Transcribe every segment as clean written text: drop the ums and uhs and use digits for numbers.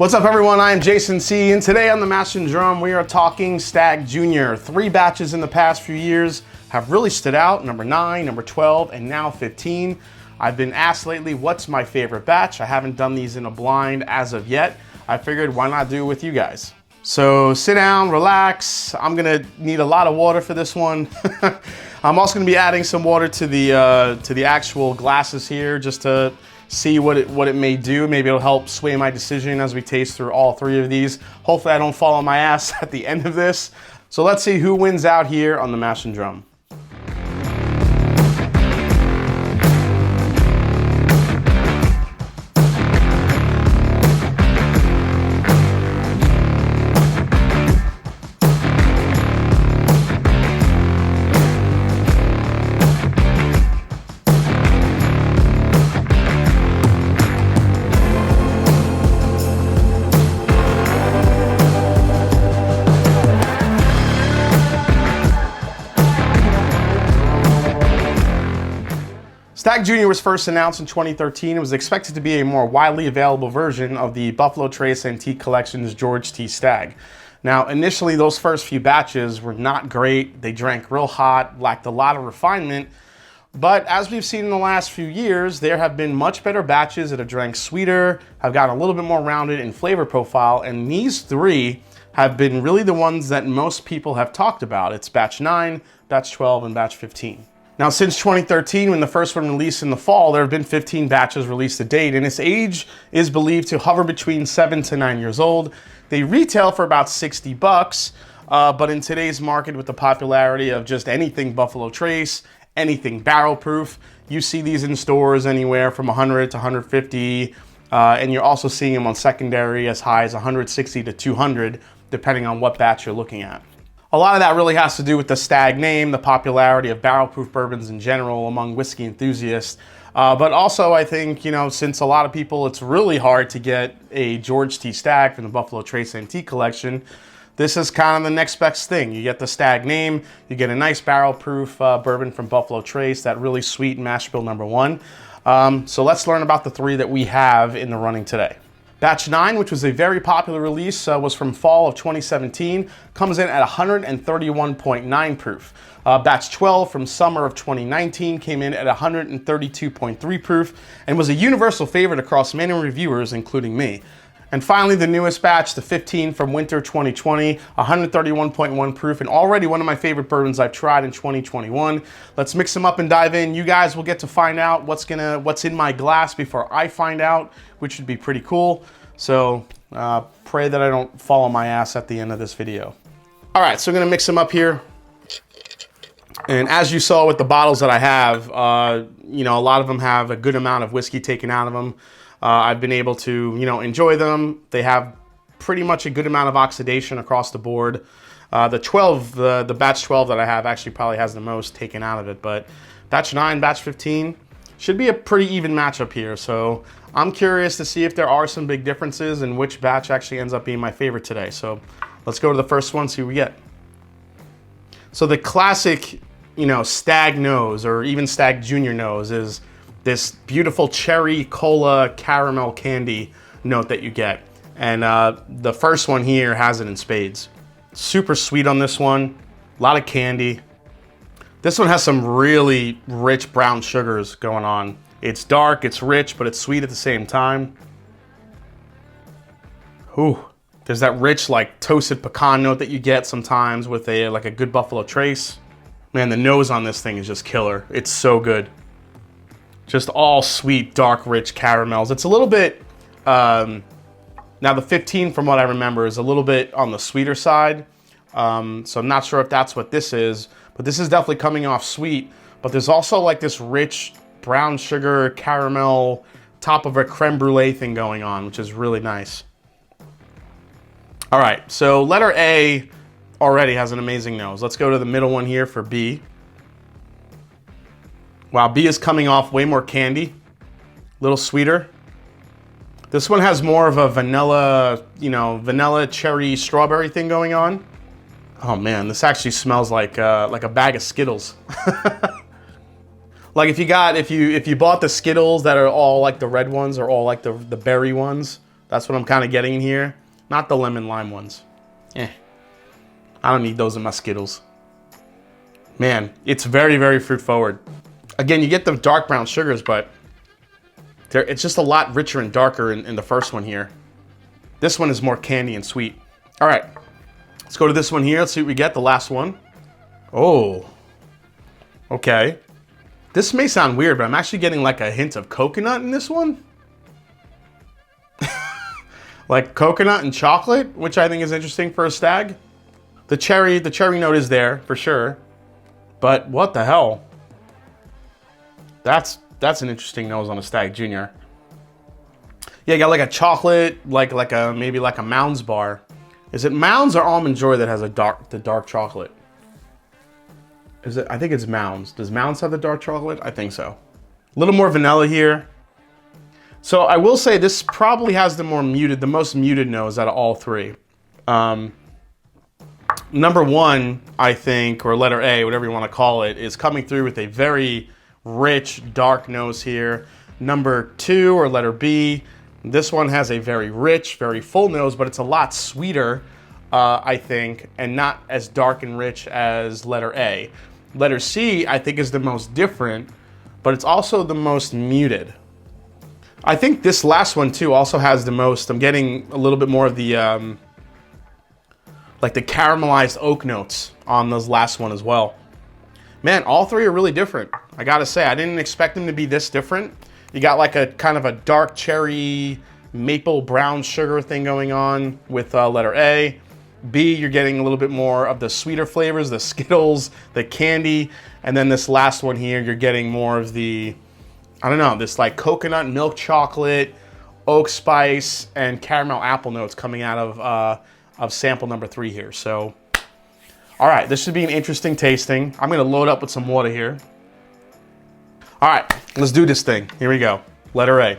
What's up everyone, I am Jason C, and today on the Mash and Drum we are talking Stagg Jr. 3 batches in the past few years have really stood out, number 9, number 12, and now 15. I've been asked lately what's my favorite batch. I haven't done these in a blind as of yet. I figured why not do it with you guys. So sit down, relax. I'm gonna need a lot of water for this one. I'm also gonna be adding some water to the actual glasses here just to see what it may do. Maybe it'll help sway my decision as we taste through all 3 of these. Hopefully I don't fall on my ass at the end of this. So let's see who wins out here on the Mash and Drum. Stagg Jr. was first announced in 2013. It was expected to be a more widely available version of the Buffalo Trace Antique Collection's George T. Stagg. Now, initially, those first few batches were not great. They drank real hot, lacked a lot of refinement. But as we've seen in the last few years, there have been much better batches that have drank sweeter, have gotten a little bit more rounded in flavor profile, and these 3 have been really the ones that most people have talked about. It's batch 9, batch 12, and batch 15. Now, since 2013, when the first one released in the fall, there have been 15 batches released to date, and its age is believed to hover between 7 to 9 years old. They retail for about 60 bucks, but in today's market, with the popularity of just anything Buffalo Trace, anything barrel proof, you see these in stores anywhere from 100 to 150, and you're also seeing them on secondary as high as 160 to 200, depending on what batch you're looking at. A lot of that really has to do with the Stagg name, the popularity of barrel-proof bourbons in general among whiskey enthusiasts. But also, I think, since a lot of people, it's really hard to get a George T. Stagg from the Buffalo Trace Antique Collection, this is kind of the next best thing. You get the Stagg name, you get a nice barrel-proof bourbon from Buffalo Trace, that really sweet mash bill number 1. So let's learn about the 3 that we have in the running today. Batch 9, which was a very popular release, was from fall of 2017, comes in at 131.9 proof. Batch 12 from summer of 2019 came in at 132.3 proof and was a universal favorite across many reviewers, including me. And finally, the newest batch, the 15 from winter 2020, 131.1 proof, and already one of my favorite bourbons I've tried in 2021. Let's mix them up and dive in. You guys will get to find out what's in my glass before I find out, which would be pretty cool. So pray that I don't fall on my ass at the end of this video. All right, so I'm gonna mix them up here. And as you saw with the bottles that I have, a lot of them have a good amount of whiskey taken out of them. I've been able to, enjoy them. They have pretty much a good amount of oxidation across the board. The batch 12 that I have actually probably has the most taken out of it, but batch 9, batch 15 should be a pretty even matchup here. So I'm curious to see if there are some big differences and which batch actually ends up being my favorite today. So let's go to the first one, see what we get. So the classic, Stagg nose, or even Stagg Jr. nose, is this beautiful cherry cola caramel candy note that you get. And the first one here has it in spades. Super sweet on this one, a lot of candy. This one has some really rich brown sugars going on. It's dark, it's rich, but it's sweet at the same time. Ooh, there's that rich, like toasted pecan note that you get sometimes with a good Buffalo Trace. Man, the nose on this thing is just killer. It's so good. Just all sweet, dark, rich caramels. It's a little bit, now the 15 from what I remember is a little bit on the sweeter side. So I'm not sure if that's what this is, but this is definitely coming off sweet. But there's also like this rich brown sugar caramel top of a creme brulee thing going on, which is really nice. All right, so letter A already has an amazing nose. Let's go to the middle one here for B. Wow, B is coming off way more candy, a little sweeter. This one has more of a vanilla, vanilla cherry strawberry thing going on. Oh man, this actually smells like a bag of Skittles. Like if you bought the Skittles that are all like the red ones or all like the berry ones, That's what I'm kind of getting in here. Not the lemon lime ones. I don't need those in my Skittles. Man, it's very, very fruit forward. Again, you get the dark brown sugars, but it's just a lot richer and darker in the first one here. This one is more candy and sweet. All right, let's go to this one here. Let's see what we get, the last one. Oh, okay. This may sound weird, but I'm actually getting like a hint of coconut in this one. Like coconut and chocolate, which I think is interesting for a Stagg. The cherry note is there for sure. But what the hell? That's an interesting nose on a Stagg Jr. Yeah, you got like a chocolate, maybe like a Mounds bar. Is it Mounds or Almond Joy that has the dark chocolate? Is it? I think it's Mounds. Does Mounds have the dark chocolate? I think so. A little more vanilla here. So I will say this probably has the most muted nose out of all three. Number one, I think, or letter A, whatever you want to call it, is coming through with a very rich, dark nose here. Number two, or letter B, this one has a very rich, very full nose, but it's a lot sweeter, I think, and not as dark and rich as letter A. Letter C, I think, is the most different, but it's also the most muted. I think this last one, too, also has the most. I'm getting a little bit more of the, like the caramelized oak notes on this last one as well. Man, all three are really different. I gotta say, I didn't expect them to be this different. You got like a kind of a dark cherry, maple brown sugar thing going on with letter A. B, you're getting a little bit more of the sweeter flavors, the Skittles, the candy. And then this last one here, you're getting more of the, I don't know, this like coconut milk chocolate, oak spice, and caramel apple notes coming out of sample number 3 here. So, all right, this should be an interesting tasting. I'm gonna load up with some water here. All right, let's do this thing. Here we go. Letter A.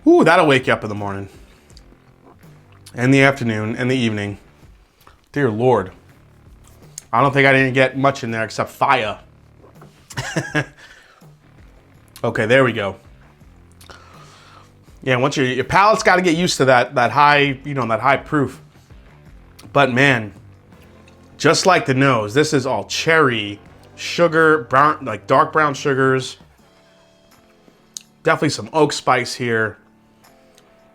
Ooh, that'll wake you up in the morning, and the afternoon, and the evening. Dear Lord. I don't think I didn't get much in there except fire. Okay, there we go. Yeah, once your palate's got to get used to that high, that high proof. But man, just like the nose, this is all cherry, sugar, brown, like dark brown sugars. Definitely some oak spice here.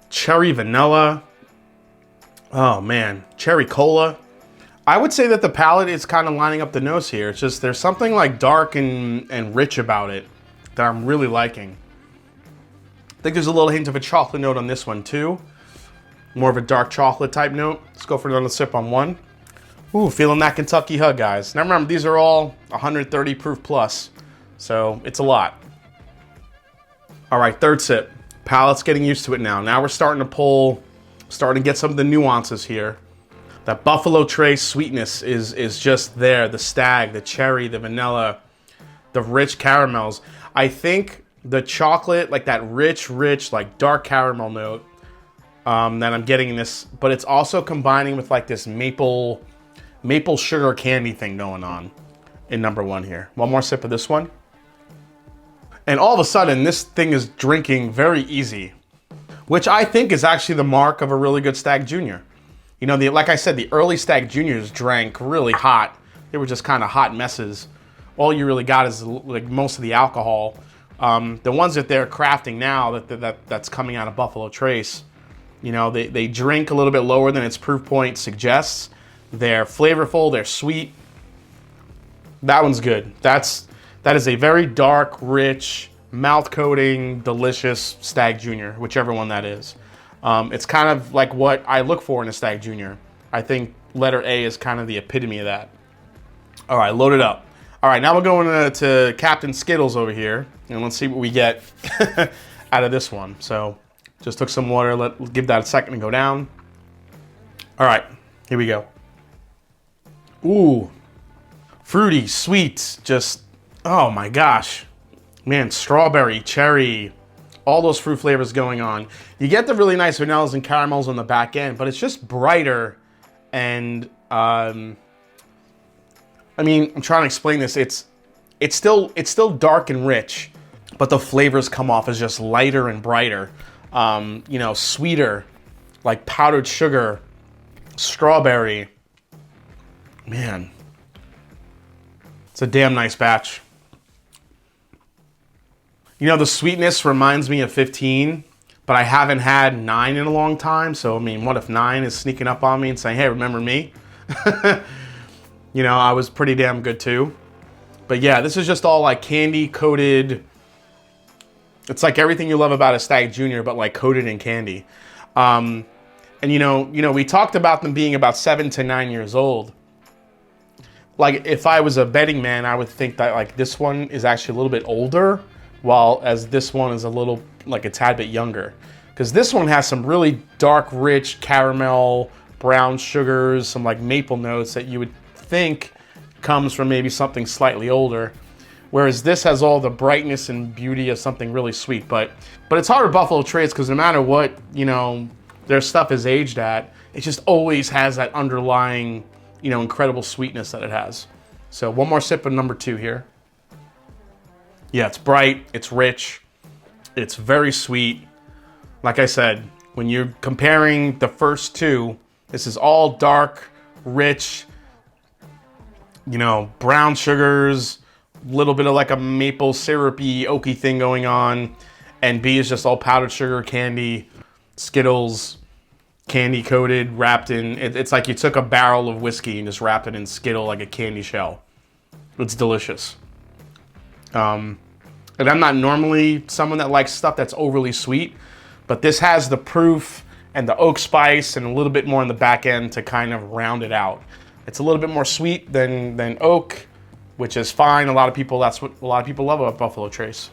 Cherry vanilla. Oh man, cherry cola. I would say that the palate is kind of lining up the nose here. It's just there's something like dark and rich about it that I'm really liking. I think there's a little hint of a chocolate note on this one too. More of a dark chocolate type note. Let's go for another sip on one. Ooh, feeling that Kentucky hug, guys. Now remember, these are all 130 proof plus, so it's a lot. All right, third sip. Palate's getting used to it now. Now we're starting to get some of the nuances here. That Buffalo Trace sweetness is just there. The Stagg, the cherry, the vanilla, the rich caramels. I think the chocolate, like that rich, like dark caramel note that I'm getting in this, but it's also combining with like this maple sugar candy thing going on in number 1 here. One more sip of this one. And all of a sudden, this thing is drinking very easy, which I think is actually the mark of a really good Stagg Jr. You know, like I said, the early Stagg Juniors drank really hot. They were just kind of hot messes. All you really got is like most of the alcohol. The ones that they're crafting now, that's coming out of Buffalo Trace, you know, they drink a little bit lower than its proof point suggests. They're flavorful, they're sweet. That one's good. That is a very dark, rich, mouth-coating, delicious Stagg Jr., whichever one that is. It's kind of like what I look for in a Stagg Jr. I think letter A is kind of the epitome of that. All right, load it up. All right, now we're going to Captain Skittles over here, and let's see what we get out of this one. So just took some water. Let's give that a second to go down. All right, here we go. Ooh, fruity, sweet, just, oh my gosh. Man, strawberry, cherry, all those fruit flavors going on. You get the really nice vanillas and caramels on the back end, but it's just brighter and, I mean, I'm trying to explain this. It's still dark and rich, but the flavors come off as just lighter and brighter. you know, sweeter, like powdered sugar, strawberry. Man, it's a damn nice batch. You know, the sweetness reminds me of 15, but I haven't had 9 in a long time. So, I mean, what if 9 is sneaking up on me and saying, hey, remember me? You know, I was pretty damn good too. But yeah, this is just all like candy coated. It's like everything you love about a Stagg Jr, but like coated in candy. And you know, we talked about them being about 7 to 9 years old. Like if I was a betting man, I would think that like this one is actually a little bit older, while as this one is a little, like a tad bit younger. Because this one has some really dark, rich caramel, brown sugars, some like maple notes that you would think comes from maybe something slightly older. Whereas this has all the brightness and beauty of something really sweet. But it's hard with Buffalo Trace because no matter what, you know, their stuff is aged at, it just always has that underlying, you know, incredible sweetness that it has. So one more sip of number 2 here. Yeah, it's bright, it's rich, it's very sweet. Like I said, when you're comparing the first 2, this is all dark, rich, you know, brown sugars, little bit of like a maple syrupy, oaky thing going on. And B is just all powdered sugar, candy, Skittles, candy coated, wrapped in, it's like you took a barrel of whiskey and just wrapped it in Skittle like a candy shell. It's delicious. And I'm not normally someone that likes stuff that's overly sweet, but this has the proof and the oak spice and a little bit more on the back end to kind of round it out. It's a little bit more sweet than oak, which is fine. That's what a lot of people love about Buffalo Trace.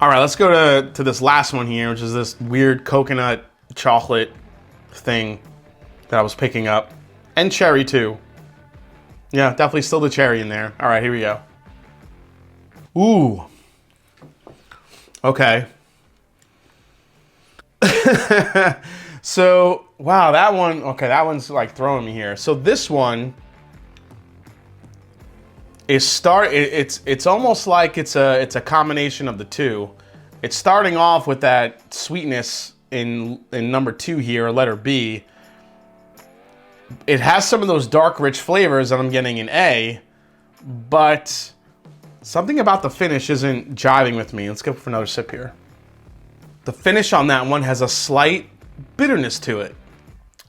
All right, let's go to this last one here, which is this weird coconut chocolate thing that I was picking up. And cherry too. Yeah, definitely still the cherry in there. All right, here we go. Ooh. Okay. So, wow, that one, okay, that one's like throwing me here. So this one is it's almost like it's a combination of the two. It's starting off with that sweetness in number 2 here, letter B. It has some of those dark, rich flavors that I'm getting in A, but something about the finish isn't jiving with me. Let's go for another sip here. The finish on that one has a slight bitterness to it.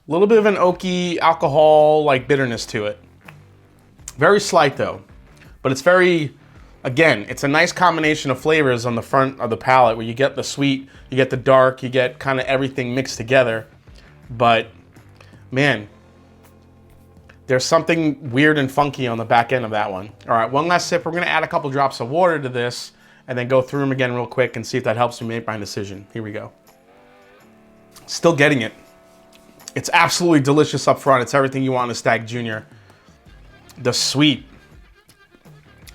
A little bit of an oaky alcohol like bitterness to it. Very slight though, but it's very, again, it's a nice combination of flavors on the front of the palate where you get the sweet, you get the dark, you get kind of everything mixed together. But man, there's something weird and funky on the back end of that one. All right, one last sip. We're gonna add a couple drops of water to this and then go through them again real quick and see if that helps me make my decision. Here we go. Still getting it. It's absolutely delicious up front. It's everything you want in a Stagg Jr. The sweet,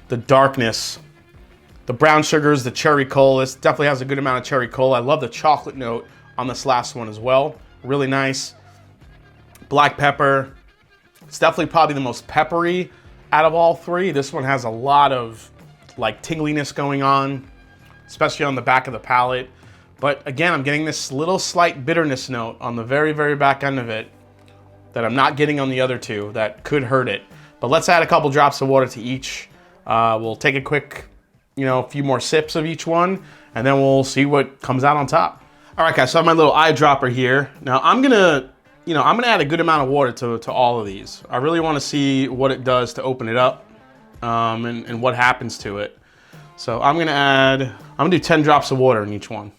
the darkness, the brown sugars, the cherry cola. This definitely has a good amount of cherry cola. I love the chocolate note on this last one as well. Really nice. Black pepper. It's definitely probably the most peppery out of all 3. This one has a lot of like tingliness going on, especially on the back of the palate. But again, I'm getting this little slight bitterness note on the very, very back end of it that I'm not getting on the other 2 that could hurt it. But let's add a couple drops of water to each. We'll take a quick, a few more sips of each one, and then we'll see what comes out on top. All right, guys, so I have my little eyedropper here. Now I'm gonna add a good amount of water to all of these. I really wanna see what it does to open it up and what happens to it. So I'm gonna do 10 drops of water in each one.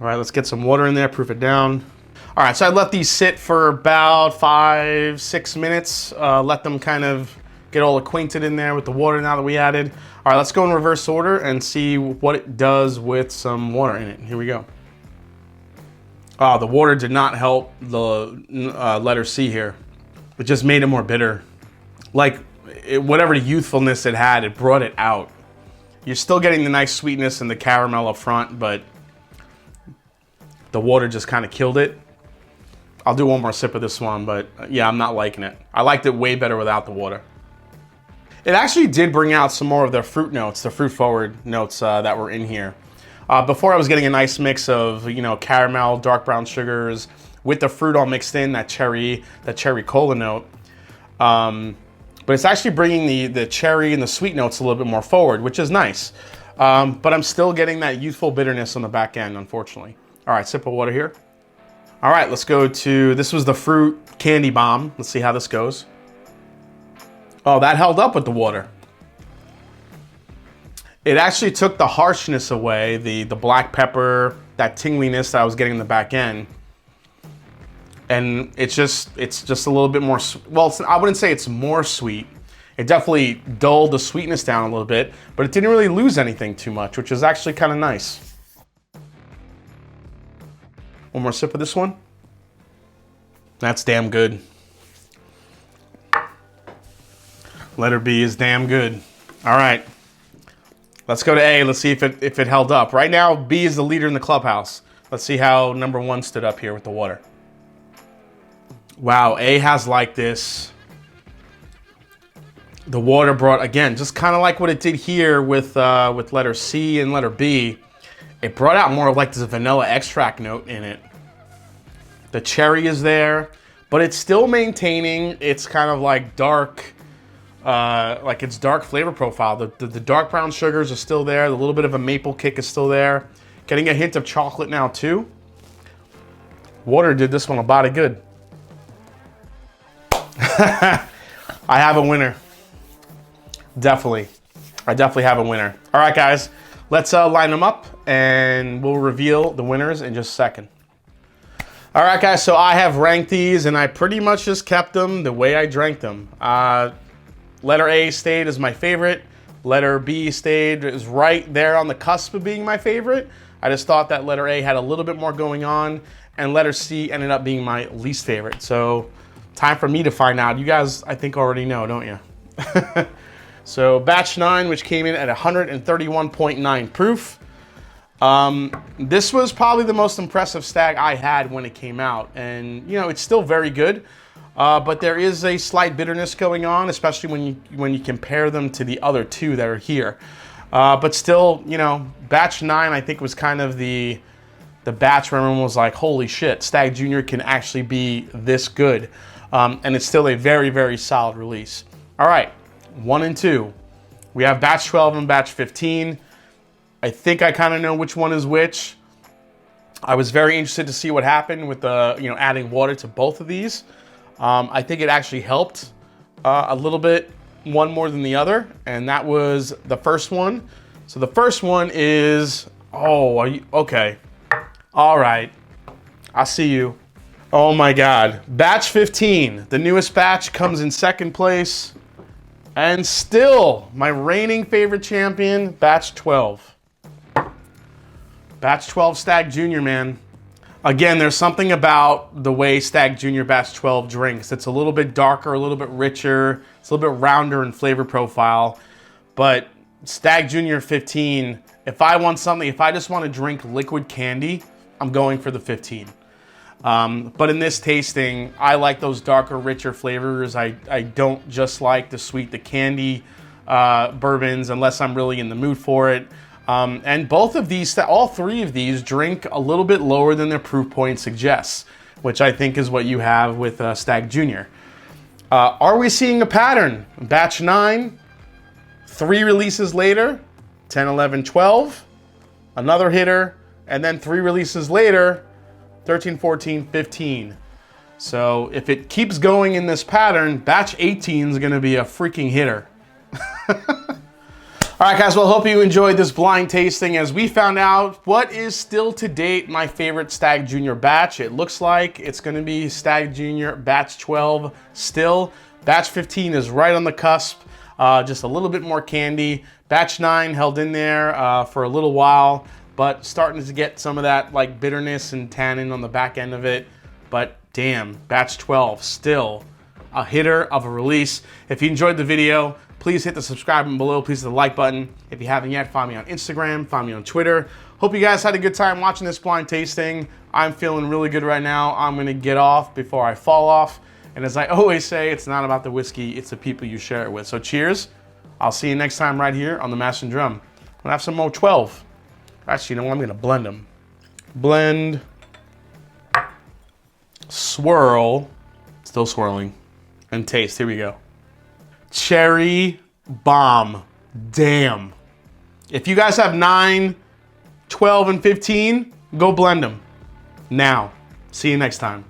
All right, let's get some water in there, proof it down. All right, so I let these sit for about 5-6 minutes. Let them kind of get all acquainted in there with the water now that we added. All right, let's go in reverse order and see what it does with some water in it. Here we go. Oh, the water did not help the letter C here. It just made it more bitter. Like, whatever youthfulness it had, it brought it out. You're still getting the nice sweetness and the caramel up front, but the water just kind of killed it. I'll do one more sip of this one, but yeah, I'm not liking it. I liked it way better without the water. It actually did bring out some more of the fruit notes, the fruit forward notes that were in here. Before I was getting a nice mix of, you know, caramel, dark brown sugars with the fruit all mixed in, that cherry cola note. But it's actually bringing the cherry and the sweet notes a little bit more forward, which is nice. But I'm still getting that youthful bitterness on the back end, unfortunately. All right, sip of water here. All right, let's go to, this was the fruit candy bomb. Let's see how this goes. Oh, that held up with the water. It actually took the harshness away, the black pepper, that tingliness that I was getting in the back end. And it's just a little bit more, well, I wouldn't say it's more sweet. It definitely dulled the sweetness down a little bit, but it didn't really lose anything too much, which is actually kind of nice. One more sip of this one. That's damn good. Letter B is damn good. All right. Let's go to A. Let's see if it held up. Right now, B is the leader in the clubhouse. Let's see how number 1 stood up here with the water. Wow, A has like this. The water brought, again, just kind of like what it did here with letter C and letter B. It brought out more of like this vanilla extract note in it. The cherry is there, but it's still maintaining its kind of like dark, like its dark flavor profile. The dark brown sugars are still there. The little bit of a maple kick is still there. Getting a hint of chocolate now too. Water did this one a body good. I have a winner. Definitely. I definitely have a winner. All right, guys, let's line them up and we'll reveal the winners in just a second. All right, guys, so I have ranked these and I pretty much just kept them the way I drank them. Letter A stayed as my favorite. Letter B stayed is right there on the cusp of being my favorite. I just thought that letter A had a little bit more going on, and letter C ended up being my least favorite. So time for me to find out. You guys, I think, already know, don't you? So batch 9, which came in at 131.9 proof. This was probably the most impressive Stagg I had when it came out. And, you know, it's still very good. But there is a slight bitterness going on, especially when you compare them to the other two that are here. But still, you know, batch 9, I think, was kind of the batch where everyone was like, holy shit, Stagg Jr. can actually be this good. And it's still a very, very solid release. All right, 1 and 2. We have batch 12 and batch 15. I think I kind of know which one is which. I was very interested to see what happened with adding water to both of these. I think it actually helped a little bit, one more than the other, and that was the first one. So the first one is, oh, are you, okay. All right, I see you. Oh my God, batch 15, the newest batch, comes in second place, and still my reigning favorite champion, batch 12. Batch 12 Stagg Jr., man. Again, there's something about the way Stagg Jr. Batch 12 drinks. It's a little bit darker, a little bit richer, it's a little bit rounder in flavor profile. But Stagg Jr. 15, if I want something, if I just want to drink liquid candy, I'm going for the 15. But in this tasting, I like those darker, richer flavors. I don't just like the candy bourbons unless I'm really in the mood for it. And both of these, all three of these drink a little bit lower than their proof point suggests, which I think is what you have with Stagg Jr. Are we seeing a pattern? Batch 9, 3 releases later, 10, 11, 12, another hitter, and then 3 releases later, 13, 14, 15. So if it keeps going in this pattern, batch 18 is gonna be a freaking hitter. All right, guys, well, hope you enjoyed this blind tasting as we found out what is still to date my favorite Stagg Jr. batch. It looks like it's gonna be Stagg Jr. batch 12 still. Batch 15 is right on the cusp, just a little bit more candy. Batch 9 held in there for a little while, but starting to get some of that like bitterness and tannin on the back end of it. But damn, batch 12 still a hitter of a release. If you enjoyed the video, please hit the subscribe button below. Please hit the like button. If you haven't yet, find me on Instagram, find me on Twitter. Hope you guys had a good time watching this blind tasting. I'm feeling really good right now. I'm gonna get off before I fall off. And as I always say, it's not about the whiskey, it's the people you share it with. So cheers. I'll see you next time right here on The Mash and Drum. We'll have some more 12. Actually, you know what? I'm gonna blend them. Blend, swirl, still swirling, and taste. Here we go. Cherry bomb. Damn. If you guys have 9, 12, and 15, go blend them. Now, see you next time.